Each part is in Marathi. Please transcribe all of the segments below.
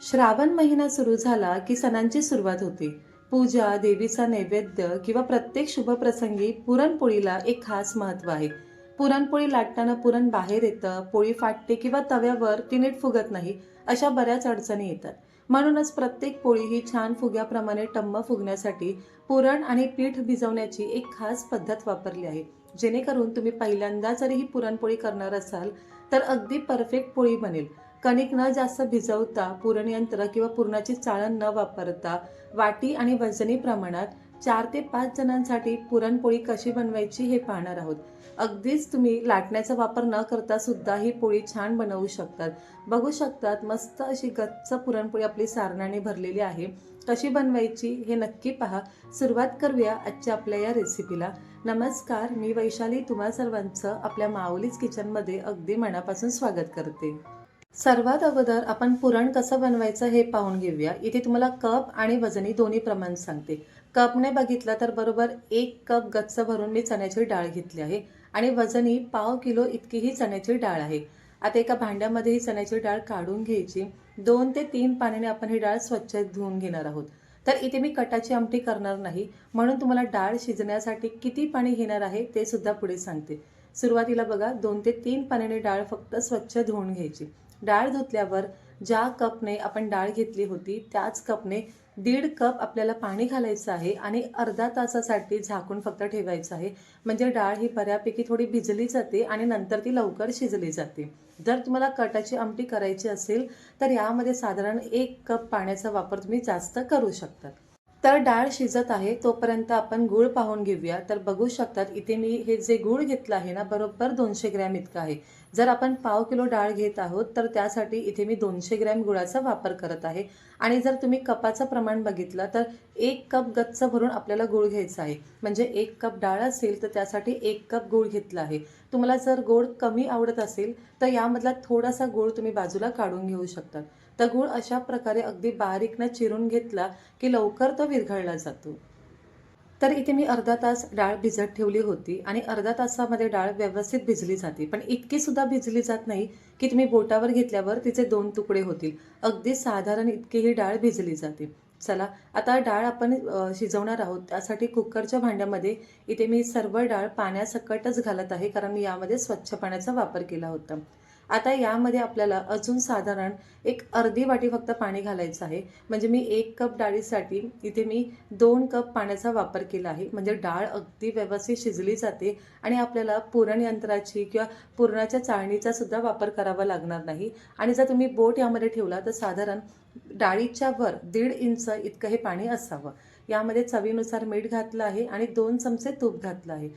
श्रावण महिना सुरू झाला की सणांची सुरुवात होते. पूजा, देवीचा नैवेद्य किंवा प्रत्येक शुभप्रसंगी पुरणपोळीला एक खास महत्त्व आहे. पुरणपोळी लाटताना पुरण बाहेर येतं, पोळी फाटते किंवा तव्यावर ती नीट फुगत नाही, अशा बऱ्याच अडचणी येतात. म्हणूनच प्रत्येक पोळी ही छान फुग्याप्रमाणे टम्म फुगण्यासाठी पुरण आणि पीठ भिजवण्याची एक खास पद्धत वापरली आहे. जेणेकरून तुम्ही पहिल्यांदा जरी ही पुरणपोळी करणार असाल तर अगदी परफेक्ट पोळी बनेल. कणिक न जास्त भिजवता, पुरण यंत्र किंवा पुरणाची चाळण न वापरता वाटी आणि वजनी प्रमाणात 4 ते 5 जणांसाठी पुरणपोळी कशी बनवायची हे पाहणार आहोत. अगदीच तुम्ही लाटण्याचा वापर न करता सुद्धा ही पोळी छान बनवू शकतात. बघू शकतात, मस्त अशी गच्च पुरणपोळी आपली सारणाने भरलेली आहे. कशी बनवायची हे नक्की पहा. सुरुवात करूया आजच्या आपल्या या रेसिपीला. नमस्कार, मी वैशाली तुम्हा सर्वांचं आपल्या माऊलीज किचनमध्ये अगदी मनापासून स्वागत करते. सर्वात अगोदर आपण पुरण कसं बनवायचं हे पाहून घेऊया. इथे तुम्हाला कप आणि वजनी दोन्ही प्रमाण सांगते. कपने बघितलं तर बरोबर 1 कप गच्च भरून मी चण्याची डाळ घेतली आहे आणि वजनी पाव किलो इतकी ही चण्याची डाळ आहे. आता एका भांड्यामध्ये ही चण्याची डाळ काढून घ्यायची. 2 ते 3 पाण्याने आपण ही डाळ स्वच्छ धुवून घेणार आहोत. तर इथे मी कटाची आमटी करणार नाही, म्हणून तुम्हाला डाळ शिजण्यासाठी किती पाणी घेणार आहे ते सुद्धा पुढे सांगते. सुरुवातीला बघा, 2 ते 3 पाण्याने डाळ फक्त स्वच्छ धुवून घ्यायची. डाळ धुतल्यावर ज्या कपने आपण डाळ घेतली होती त्याच कपने 1.5 कप आपल्याला पाणी घालायचं आहे आणि अर्धा तासासाठी झाकून फक्त ठेवायचं आहे. म्हणजे डाळ ही बऱ्यापैकी थोडी भिजली जाते आणि नंतर ती लवकर शिजली जाते. जर तुम्हाला कटाची आमटी करायची असेल तर यामध्ये साधारण 1 कप पाण्याचा वापर तुम्ही जास्त करू शकता. तर डाळ शिजत आहे तोपर्यंत आपण गूळ पाहून घेऊया. तर बघू शकतात, इथे मी हे जे गूळ घेतलं आहे ना, बरोबर 200 ग्रॅम इतकं आहे. जर आपण पाव किलो डाळ घेत आहोत तर त्यासाठी इथे मी 200 ग्रॅम गुळाचा वापर करत आहे. आणि जर तुम्ही कपाचं प्रमाण बघितलं तर 1 कप गच्च भरून आपल्याला गूळ घ्यायचा आहे. म्हणजे 1 कप डाळ असेल तर त्यासाठी 1 कप गूळ घेतला आहे. तुम्हाला जर गोड कमी आवडत असेल तर यामधला थोडासा गूळ तुम्ही बाजूला काढून घेऊ शकता. तर गूळ अशा प्रकारे अगदी बारीकनं चिरून घेतला की लवकर तो विरघळला जातो. तर इथे मी अर्धा तास डाळ भिजत ठेवली होती आणि अर्धा तासामध्ये डाळ व्यवस्थित भिजली जाते. पण इतकी सुद्धा भिजली जात नाही की तुम्ही बोटावर घेतल्यावर तिचे 2 तुकडे होतील. अगदी साधारण इतकी ही डाळ भिजली जाते. चला, आता डाळ आपण शिजवणार आहोत. त्यासाठी कुकरच्या भांड्यामध्ये इथे मी सर्व डाळ पाण्यासकटच घालत आहे, कारण मी यामध्ये स्वच्छ पाण्याचा वापर केला होता. आता यामध्ये आपल्याला अजून साधारण एक अर्धी वाटी फक्त पाणी घालायचं आहे. म्हणजे मी 1 कप डाळीसाठी इथे मी 2 कप पाण्याचा वापर केला आहे. म्हणजे डाळ अगदी व्यवस्थित शिजली जाते आणि आपल्याला पुरण यंत्राची किंवा पुरणाच्या चाळणीचा सुद्धा वापर करावा लागणार नाही. आणि जर तुम्ही बोट यामध्ये ठेवला तर साधारण डाळीच्या वर 1.5 इंच इतकं हे पाणी असावं. यामध्ये चवीनुसार मीठ घातलं आहे आणि 2 चमचे तूप घातलं आहे.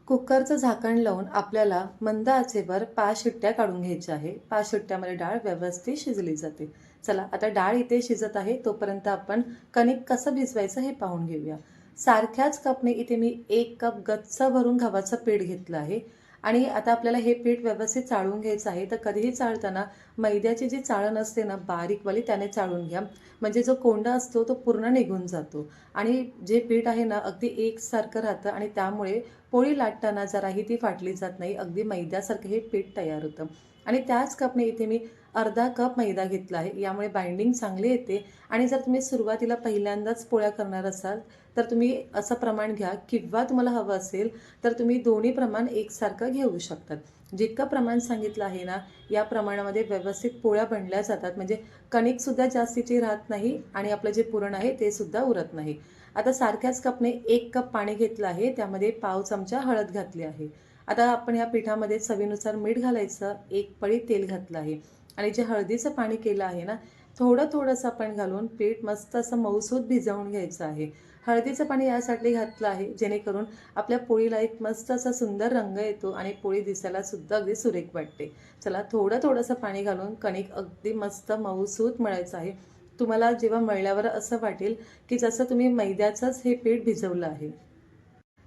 कुकरचं झाकण लावून आपल्याला मंद आचेवर 5 शिट्ट्या काढून घ्यायच्या आहे. 5 शिट्ट्यामध्ये डाळ व्यवस्थित शिजली जाते. चला, आता डाळ इथे शिजत आहे तोपर्यंत आपण कणिक कसं भिजवायचं हे पाहून घेऊया. सारख्याच कपने इथे मी 1 कप गच्च भरून गव्हाचं पीठ घेतलं आहे आणि आता आपल्याला हे पीठ व्यवस्थित चाळून घ्यायचं आहे. तर कधीही चाळताना मैद्याची जी चाळण असते ना, बारीकवाली, त्याने चाळून घ्या. म्हणजे जो कोंडा असतो तो पूर्ण निघून जातो आणि जे पीठ आहे ना, अगदी एकसारखं राहतं आणि त्यामुळे पोळी लाटताना जराही ती फाटली जात नाही. अगदी मैद्यासारखं हे पीठ तयार होतं. आणि त्याच कपने इथे मी अर्धा कप मैदा घेतला आहे. यामुळे बाइंडिंग चांगली येते. आणि जर तुम्ही सुरुवातीला पहिल्यांदाच पोळ्या करणार असाल तर तुम्ही असं प्रमाण घ्या, किंवा तुम्हाला हवं असेल तर तुम्ही दोन्ही प्रमाण एकसारखं घेऊ शकतात. जितकं प्रमाण सांगितलं आहे ना, या प्रमाणामध्ये व्यवस्थित पोळ्या बनल्या जातात. म्हणजे कणिकसुद्धा जास्तीची राहत नाही आणि आपलं जे पुरण आहे ते सुद्धा उरत नाही. आता सारख्याच कपने 1 कप पाणी घेतलं आहे, त्यामध्ये पाव चमचा हळद घातली आहे. आता आपण या पिठामध्ये चवीनुसार मीठ घालायचं, 1 पळी तेल घातलं आहे आणि जे हळदीचं पाणी केलं आहे ना, थोडंसं आपण घालून पीठ मस्त असं मऊसूत भिजवून घ्यायचं आहे. हळदीचं पाणी यासाठी घातलं आहे जेणेकरून आपल्या पोळीला एक मस्त असा सुंदर रंग येतो आणि पोळी दिसायला सुद्धा अगदी सुरेख वाटते. चला, थोडंसं पाणी घालून कणिक अगदी मस्त मऊसूत मळायचं आहे. तुम्हाला जेव्हा मळल्यावर असं वाटेल की जसं तुम्ही मैद्याचंच हे पीठ भिजवलं आहे.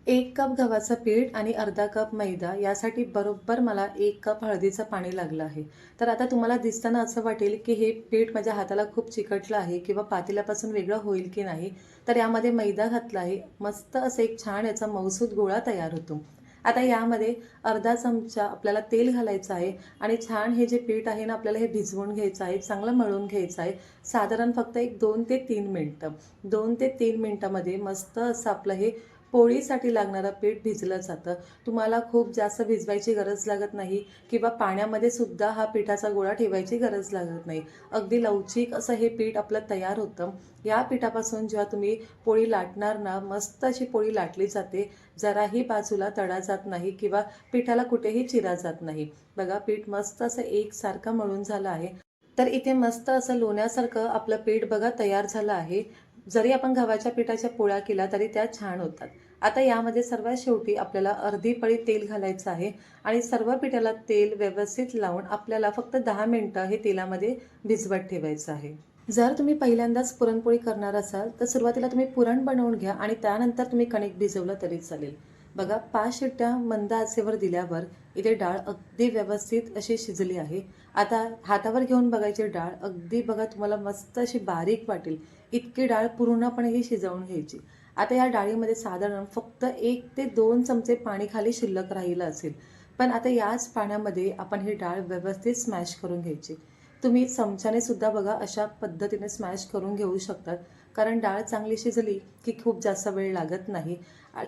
1 कप गव्हाचं पीठ आणि अर्धा कप मैदा यासाठी बरोबर मला 1 कप हळदीचं पाणी लागलं आहे. तर आता तुम्हाला दिसताना असं वाटेल की हे पीठ माझ्या हाताला खूप चिकटलं आहे किंवा पातेल्यापासून वेगळं होईल की नाही. तर यामध्ये मैदा घातला आहे. मस्त असं एक छान याचा मऊसूत गोळा तयार होतो. आता यामध्ये अर्धा चमचा आपल्याला तेल घालायचं आहे आणि छान हे जे पीठ आहे ना आपल्याला हे भिजवून घ्यायचं आहे, चांगलं मळून घ्यायचं आहे. साधारण फक्त एक 2 ते 3 मिनिटं. 2 ते 3 मिनिटामध्ये मस्त असं आपलं हे पोळीसाठी लागणारं पीठ भिजलं जातं. तुम्हाला खूप जास्त भिजवायची गरज लागत नाही किंवा पाण्यामध्ये सुद्धा हा पिठाचा गोळा ठेवायची गरज लागत नाही. अगदी लवचिक असं हे पीठ आपलं तयार होतं. या पिठापासून जेव्हा तुम्ही पोळी लाटणार ना, मस्त अशी पोळी लाटली जाते. जराही बाजूला तडा जात नाही किंवा पिठाला कुठेही चिरा जात नाही. बघा पीठ मस्त असं एकसारखं मळून झालं आहे. तर इथे मस्त असं लोण्यासारखं आपलं पीठ बघा तयार झालं आहे. जरी आपण गव्हाच्या पिठाच्या पोळ्या केल्या तरी त्या छान होतात. आता यामध्ये सर्वात शेवटी आपल्याला अर्धी पळी तेल घालायचं आहे आणि सर्व पिठाला तेल व्यवस्थित लावून आपल्याला फक्त 10 मिनिटं हे तेलामध्ये भिजवत ठेवायचं आहे. जर तुम्ही पहिल्यांदाच पुरणपोळी करणार असाल तर सुरुवातीला तुम्ही पुरण बनवून घ्या आणि त्यानंतर तुम्ही कणिक भिजवलं तरी चालेल. बघा 5 शिट्ट्या मंद आचेवर दिल्यावर इथे डाळ अगदी व्यवस्थित अशी शिजली आहे. आता हातावर घेऊन बघायची डाळ अगदी बघा तुम्हाला मस्त अशी बारीक वाटेल इतकी डाळ पूर्णपणे ही शिजवून घ्यायची. आता या डाळीमध्ये साधारण फक्त 1 ते 2 चमचे पाणी खाली शिल्लक राहिलं असेल. पण आता याच पाण्यामध्ये आपण ही डाळ व्यवस्थित स्मॅश करून घ्यायची. तुम्ही चमच्याने सुद्धा बघा अशा पद्धतीने स्मॅश करून घेऊ शकतात. कारण डाळ चांगली शिजली की खूप जास्त वेळ लागत नाही.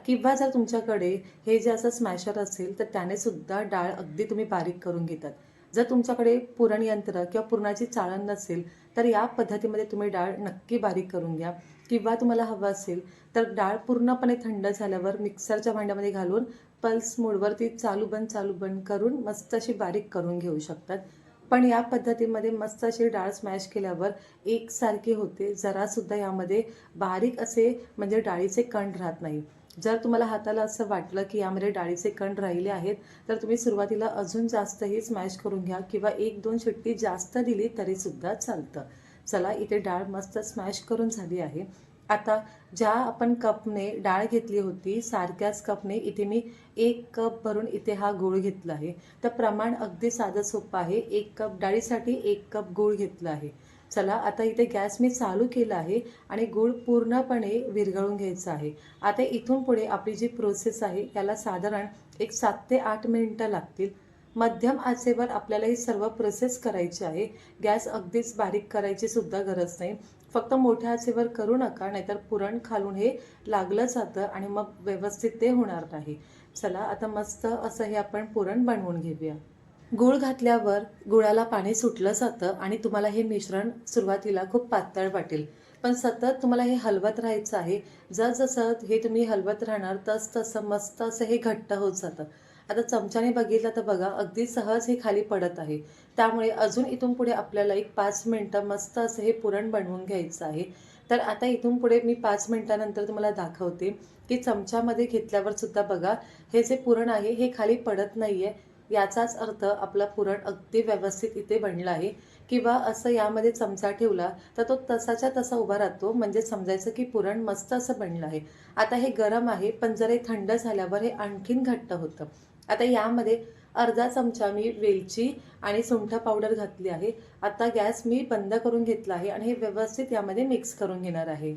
किंवा जर तुमच्याकडे हे जे असं स्मॅशर असेल तर त्याने सुद्धा डाळ अगदी तुम्ही बारीक करून घेतात. जर तुमच्याकडे पुरण यंत्र किंवा पुरणाची चाळण नसेल तर या पद्धतीमध्ये तुम्ही डाळ नक्की बारीक करून घ्या. किंवा तुम्हाला हवं असेल तर डाळ पूर्णपणे थंड झाल्यावर मिक्सरच्या भांड्यामध्ये घालून पल्स मोडवरती चालू बंद करून मस्त अशी बारीक करून घेऊ शकतात. पण या पद्धतीमध्ये मस्त अशी डाळ स्मॅश केल्यावर एकसारखी होते. जरासुद्धा यामध्ये बारीक असे म्हणजे डाळीचे कण राहत नाही. जर तुम्हाला हाताला असं वाटलं की यामध्ये डाळीचे कण राहिले आहेत तर तुम्ही सुरुवातीला अजून जास्तही स्मॅश करून घ्या किंवा 1-2 शिट्टी जास्त दिली तरीसुद्धा चालतं. चला इथे डाळ मस्त स्मॅश करून झाली आहे. आता ज्या आपण कपने डाळ घेतली होती सारख्याच कपने इथे मी 1 कप भरून इथे हा गूळ घेतला आहे. तर प्रमाण अगदी साधं सोपं आहे. 1 कप डाळीसाठी 1 कप गूळ घेतला आहे. चला आता इथे गॅस मी चालू केला आहे आणि गूळ पूर्णपणे विरघळून घ्यायचा आहे. आता इथून पुढे आपली जी प्रोसेस आहे याला साधारण एक 7 ते 8 मिनिटं लागतील. मध्यम आचेवर आपल्याला ही सर्व प्रोसेस करायची आहे. गॅस अगदीच बारीक करायची सुद्धा गरज नाही. फक्त मोठ्या आचेवर करू नका नाहीतर पुरण खालून हे लागलं जातं आणि मग व्यवस्थित ते होणार नाही. चला आता मस्त असं हे आपण पुरण बनवून घेऊया. गूळ घातल्यावर गुळाला पाणी सुटलं जातं आणि तुम्हाला हे मिश्रण सुरुवातीला खूप पातळ वाटेल. पण सतत तुम्हाला हे हलवत राहायचं आहे. जसजसं हे तुम्ही हलवत राहणार तसं मस्त असं हे घट्ट होत जातं. आता चमच्याने बघितलं तर बघा अगदी सहज हे खाली पडत आहे. त्यामुळे अजून इथून पुढे आपल्याला एक 5 मिनिटं मस्त असं हे पुरण बनवून घ्यायचं आहे. तर आता इथून पुढे मी 5 मिनिटानंतर तुम्हाला दाखवते की चमच्यामध्ये घेतल्यावर सुद्धा बघा हे जे पुरण आहे हे खाली पडत नाही आहे. याचाच अर्थ आपलं पुरण अगदी व्यवस्थित इथे बनलं आहे. किंवा असं यामध्ये चमचा ठेवला तर तो तसाच्या तसा उभा राहतो म्हणजे समजायचं की पुरण मस्त असं बनलं आहे. आता हे गरम आहे पण जर हे थंड झाल्यावर हे आणखीन घट्ट होतं. आता यामध्ये अर्धा चमचा मी वेलची आणि सुंठ पावडर घातली आहे. आता गॅस मी बंद करून घेतला आहे आणि हे व्यवस्थित यामध्ये मिक्स करून घेणार आहे.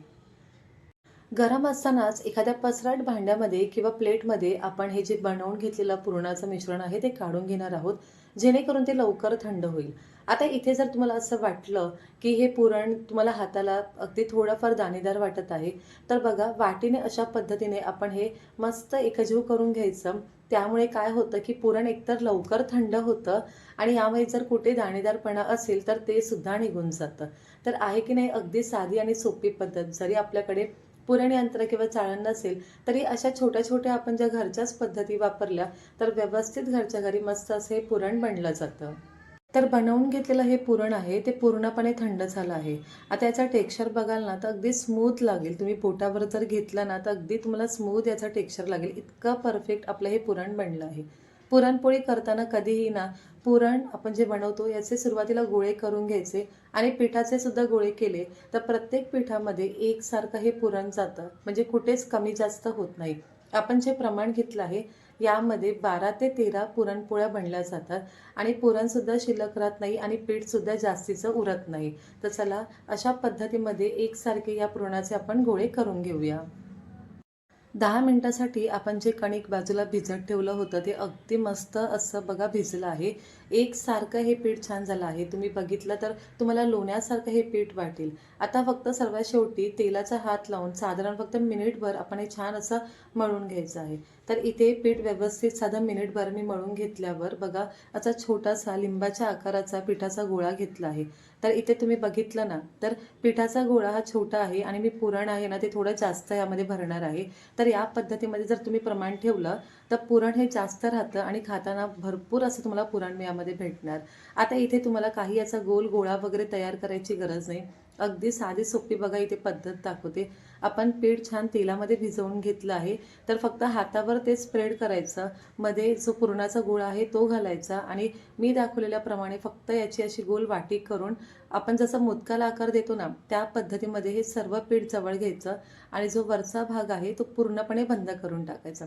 गरम असतानाच एखाद्या पसरट भांड्यामध्ये किंवा प्लेटमध्ये आपण हे जे बनवून घेतलेलं पुरणाचं मिश्रण आहे ते काढून घेणार आहोत, जेणेकरून ते लवकर थंड होईल. आता इथे जर तुम्हाला असं वाटलं की हे पुरण तुम्हाला हाताला अगदी थोडंफार दाणेदार वाटत आहे, तर बघा वाटीने अशा पद्धतीने आपण हे मस्त एकजीव करून घ्यायचं. त्यामुळे काय होतं की पुरण एकतर लवकर थंड होतं आणि यामध्ये जर कुठे दाणेदारपणा असेल तर ते सुद्धा निघून जातं. तर आहे की नाही अगदी साधी आणि सोपी पद्धत. जरी आपल्याकडे पुरण यंत्र किंवा चाळण नसेल तरी अशा छोट्या छोट्या आपण ज्या घरच्याच पद्धती वापरल्या तर व्यवस्थित घरच्या घरी मस्त असे हे पुरण बनलं जातं. तर बनवून घेतलेलं हे पुरण आहे ते पूर्णपणे थंड झालं आहे. आता याचा टेक्स्चर बघाल ना तर अगदी स्मूथ लागेल. तुम्ही पोटावर जर घेतलं ना तर अगदी तुम्हाला स्मूथ याचा टेक्स्चर लागेल. इतकं परफेक्ट आपलं हे पुरण बनलं आहे. पुरणपोळी करताना कधीही ना पुरण आपण जे बनवतो याचे सुरुवातीला गोळे करून घ्यायचे आणि पिठाचे सुद्धा गोळे केले तर प्रत्येक पिठामध्ये एकसारखं हे पुरण जातं म्हणजे कुठेच कमी जास्त होत नाही. आपण जे प्रमाण घेतलं आहे यामध्ये 12 ते 13 पुरणपोळ्या बनल्या जातात आणि पुरणसुद्धा शिल्लक राहत नाही आणि पीठसुद्धा जास्तीचं उरत नाही. तर चला अशा पद्धतीमध्ये एकसारखे या पुरणाचे आपण गोळे करून घेऊया. 10 मिनिटासाठी आपण जे कणिक बाजूला भिजत ठेवलं होतं ते अगदी मस्त असं बघा भिजलं आहे. एकसारखं हे पीठ छान झालं आहे. तुम्ही बघितलं तर तुम्हाला लोण्यासारखं हे पीठ वाटेल. आता फक्त सर्वात शेवटी तेलाचा हात लावून साधारण फक्त मिनिटभर आपण हे छान असं मळून घ्यायचं आहे. तर इथे पीठ व्यवस्थित साधं मिनिटभर मी मळून घेतल्यावर बघा असा छोटासा लिंबाच्या आकाराचा पिठाचा गोळा घेतला आहे. तर इथे तुम्ही बघितलं ना तर पिठाचा गोळा हा छोटा आहे आणि मी पुरण आहे ना ते थोडं जास्त यामध्ये भरणार आहे. तर या पद्धतीमध्ये जर तुम्ही प्रमाण ठेवलं तर पुरण हे जास्त राहतं आणि खाताना भरपूर असं तुम्हाला पुरण यामध्ये भेटणार. आता इथे तुम्हाला काही याचा गोल गोळा वगैरे तयार करायची गरज नाही. अगदी साधी सोपी बघा इथे पद्धत दाखवते. आपण पीठ छान तेलामध्ये भिजवून घेतलं आहे. तर फक्त हातावर ते स्प्रेड करायचं. मध्ये जो पुरणाचा गोळा आहे तो घालायचा आणि मी दाखवलेल्याप्रमाणे फक्त याची अशी गोल वाटी करून आपण जसं मोदकाला आकार देतो ना त्या पद्धतीमध्ये हे सर्व पीठ जवळ घ्यायचं आणि जो वरचा भाग आहे तो पूर्णपणे बंद करून टाकायचा.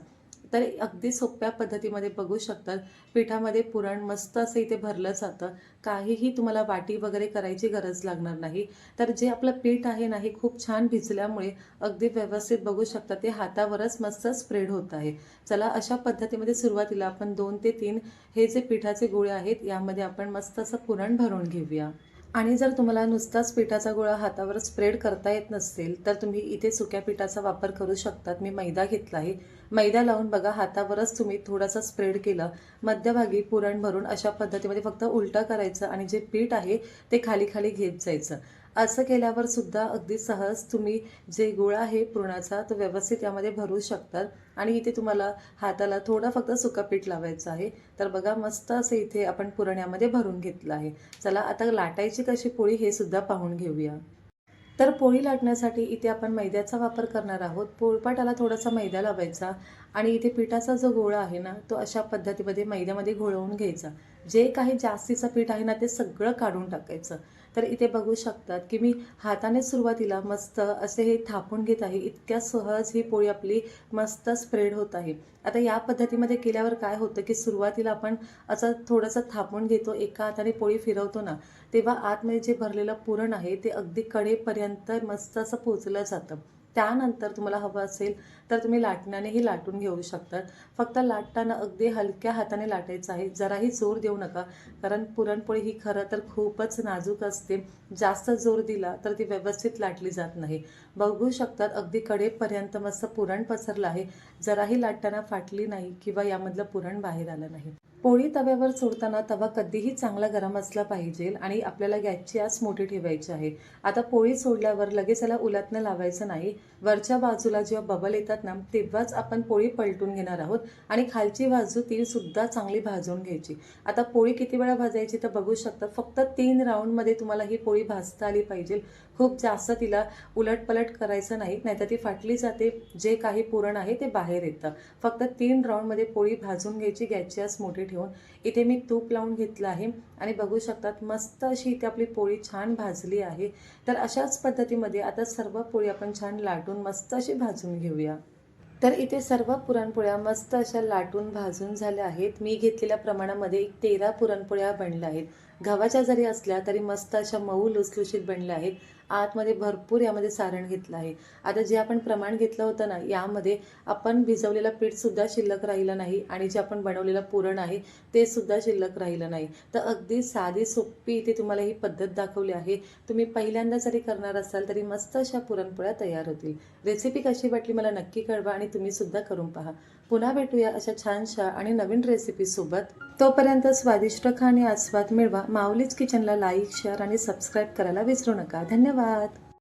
तर अगदी सोप्या पद्धतीमध्ये बघू शकतात पिठामध्ये पुरण मस्त असं इथे भरलं जातं. काहीही तुम्हाला वाटी वगैरे करायची गरज लागणार नाही. तर जे आपलं पीठ आहे ना हे खूप छान भिजल्यामुळे अगदी व्यवस्थित बघू शकता ते हातावरच मस्त स्प्रेड होत आहे. चला अशा पद्धतीमध्ये सुरुवातीला आपण 2 ते 3 हे जे पिठाचे गोळे आहेत यामध्ये आपण मस्त असं पुरण भरून घेऊया. आणि जर तुम्हाला नुसताच पिठाचा गोळा हातावर स्प्रेड करता येत नसेल तर तुम्ही इथे सुक्या पिठाचा वापर करू शकतात. मी मैदा घेतला आहे. मैदा लावून बघा हातावरच तुम्ही थोडासा स्प्रेड केलं. मध्यभागी पुरण भरून अशा पद्धतीमध्ये फक्त उलटं करायचं आणि जे पीठ आहे ते खाली खाली घेत जायचं. असं केल्यावर सुद्धा अगदी सहज तुम्ही जे गोळा आहे पुरणाचा तो व्यवस्थित यामध्ये भरू शकतात. आणि इथे तुम्हाला हाताला थोडं फक्त सुकं पीठ लावायचं आहे. तर बघा मस्त असं इथे आपण पुरण यामध्ये भरून घेतलं आहे. चला आता लाटायची कशी पोळी हे सुद्धा पाहून घेऊया. तर पोळी लाटण्यासाठी इथे आपण मैद्याचा वापर करणार आहोत. पोळपाटाला थोडासा मैदा लावायचा आणि इथे पिठाचा जो गोळा आहे ना तो अशा पद्धतीमध्ये मैद्यामध्ये घोळवून घ्यायचा. जे काही जास्तीचं पीठ आहे ना ते सगळं काढून टाकायचं. तर इथे बघू शकतात की मी हाताने सुरुवातीला मस्त असे हे थापून घेत आहे. इतक्या सहज ही पोळी आपली मस्त स्प्रेड होत आहे. आता या पद्धतीमध्ये केल्यावर काय होतं की सुरुवातीला आपण असं थोडंसं थापून घेतो, एका हाताने पोळी फिरवतो ना तेव्हा आतमध्ये जे भरलेलं पुरण आहे ते अगदी कडेपर्यंत मस्त असं पोचलं जातं. त्यानंतर तुम्हाला हवं असेल तर तुम्ही लाटण्यानेही लाटून घेऊ शकतात. फक्त लाटताना अगदी हलक्या हाताने लाटायचं आहे. जराही जोर देऊ नका. कारण पुरणपोळी ही खरं तर खूपच नाजूक असते. जास्त जोर दिला तर ती व्यवस्थित लाटली जात नाही. बघू शकतात अगदी कडेपर्यंत मस्त पुरण पसरलं आहे. जराही लाटताना फाटली नाही किंवा यामधलं पुरण बाहेर आलं नाही. पोळी तव्यावर सोडताना तवा कधीही चांगला गरम असला पाहिजे आणि आपल्याला गॅसची आच मोठी ठेवायची आहे. आता पोळी सोडल्यावर लगेच याला उलटणं लावायचं नाही. वरच्या बाजूला जेव्हा बबल येतात ना तेव्हाच आपण पोळी पलटून घेणार आहोत आणि खालची बाजू ती सुद्धा चांगली भाजून घ्यायची. आता पोळी किती वेळा भाजायची तर बघू शकता. फक्त 3 राऊंडमध्ये तुम्हाला ही पोळी भाजता आली पाहिजे. खूप जास्त तिला उलटपलट करायचं नाही, नाहीतर ती फाटली जाते. जे काही पुरण आहे ते बाहेर येतं. फक्त 3 राऊंडमध्ये पोळी भाजून घ्यायची गॅसची आच मोठी ठेवून. इथे मी तूप लावून घेतलं आहे आणि बघू शकतात मस्त अशी इथे आपली पोळी छान भाजली आहे. तर अशाच पद्धतीमध्ये आता सर्व पोळी आपण छान लाटून मस्त अशी भाजून घेऊया. तर इथे सर्व पुरणपोळ्या मस्त अशा लाटून भाजून झाल्या आहेत. मी घेतलेल्या प्रमाणामध्ये 13 पुरणपोळ्या बनल्या आहेत. गव्हाच्या जरी असल्या तरी मस्त अशा मऊ लुसलुशीत बनल्या आहेत. आतमध्ये भरपूर यामध्ये सारण घेतलं आहे. आता जे आपण प्रमाण घेतलं होतं ना यामध्ये आपण भिजवलेलं पीठसुद्धा शिल्लक राहिलं नाही आणि जे आपण बनवलेलं पुरण आहे ते सुद्धा शिल्लक राहिलं नाही. तर अगदी साधी सोपी इथे तुम्हाला ही पद्धत दाखवली आहे. तुम्ही पहिल्यांदा जरी करणार असाल तरी मस्त अशा पुरणपोळ्या तयार होतील. रेसिपी कशी वाटली मला नक्की कळवा आणि तुम्ही सुद्धा करून पहा. पुन्हा भेटूया अशा छानशा आणि नवीन रेसिपीसोबत. तोपर्यंत स्वादिष्ट खा आणि आस्वाद मिळवा. माऊलीज किचनला लाईक, शेअर आणि सबस्क्राईब करायला विसरू नका. धन्यवाद.